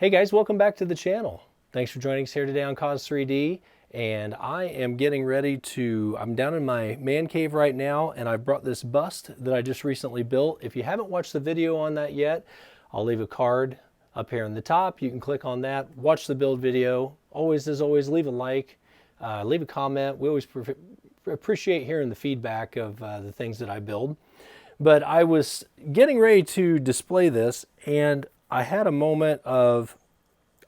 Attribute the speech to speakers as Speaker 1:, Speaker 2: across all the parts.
Speaker 1: Hey guys, welcome back to the channel. Thanks for joining us here today on Cause 3D. And I am getting ready to, I'm down in my man cave right now, and I brought this bust that I just recently built. If you haven't watched the video on that yet, I'll leave a card up here in the top. You can click on that, watch the build video. Always, as always, leave a like, leave a comment. We always appreciate hearing the feedback of the things that I build. But I was getting ready to display this, and I had a moment of,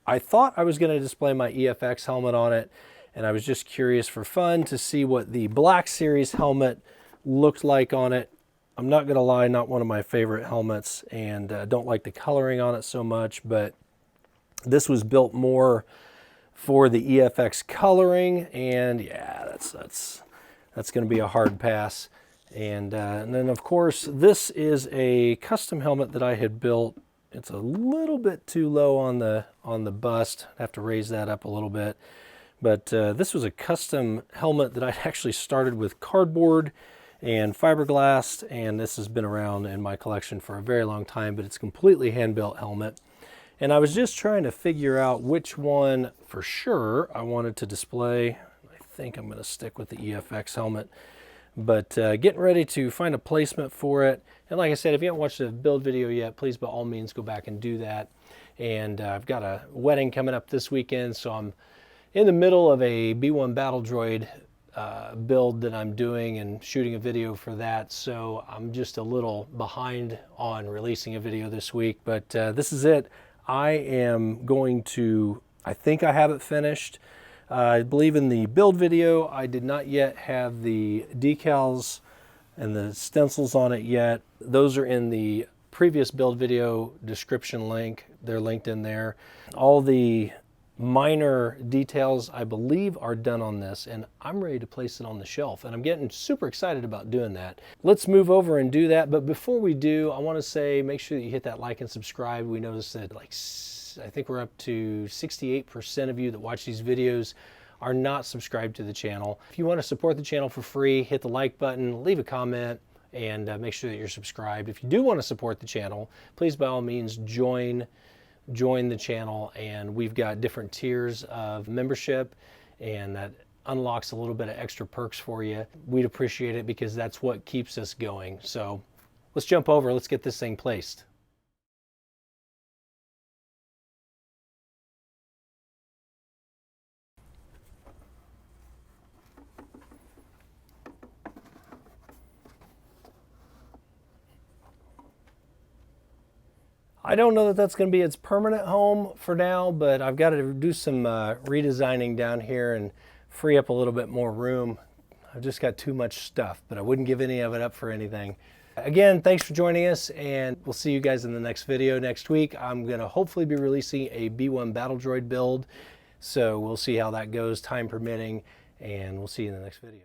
Speaker 1: I thought I was going to display my EFX helmet on it, and I was just curious for fun to see what the Black Series helmet looked like on it. I'm not going to lie, not one of my favorite helmets, and don't like the coloring on it so much, but this was built more for the EFX coloring, and yeah, that's going to be a hard pass. And then, of course, this is a custom helmet that I had built. It's a little bit too low on the bust. I have to raise that up a little bit. But this was a custom helmet that I actually started with cardboard and fiberglass, and this has been around in my collection for a very long time, but it's a completely hand-built helmet. And I was just trying to figure out which one for sure I wanted to display. I think I'm going to stick with the EFX helmet. But getting ready to find a placement for it. And like I said, if you haven't watched the build video yet, please by all means go back and do that. And I've got a wedding coming up this weekend, so I'm in the middle of a B-1 Battle Droid build that I'm doing and shooting a video for that. So I'm just a little behind on releasing a video this week, but this is it. I am going to, I think I have it finished. I believe in the build video, I did not yet have the decals and the stencils on it yet. Those are in the previous build video description link. They're linked in there. All the minor details, I believe, are done on this, and I'm ready to place it on the shelf, and I'm getting super excited about doing that. Let's move over and do that, but before we do, I want to say make sure that you hit that like and subscribe. We noticed that I think we're up to 68% of you that watch these videos are not subscribed to the channel. If you want to support the channel for free, hit the like button, leave a comment, and make sure that you're subscribed. If you do want to support the channel, please by all means join the channel, and we've got different tiers of membership, and that unlocks a little bit of extra perks for you. We'd appreciate it because that's what keeps us going. So let's jump over, let's get this thing placed. I don't know that that's going to be its permanent home for now, but I've got to do some redesigning down here and free up a little bit more room. I've just got too much stuff, but I wouldn't give any of it up for anything. Again, thanks for joining us, and we'll see you guys in the next video next week. I'm going to hopefully be releasing a B-1 Battle Droid build, so we'll see how that goes, time permitting, and we'll see you in the next video.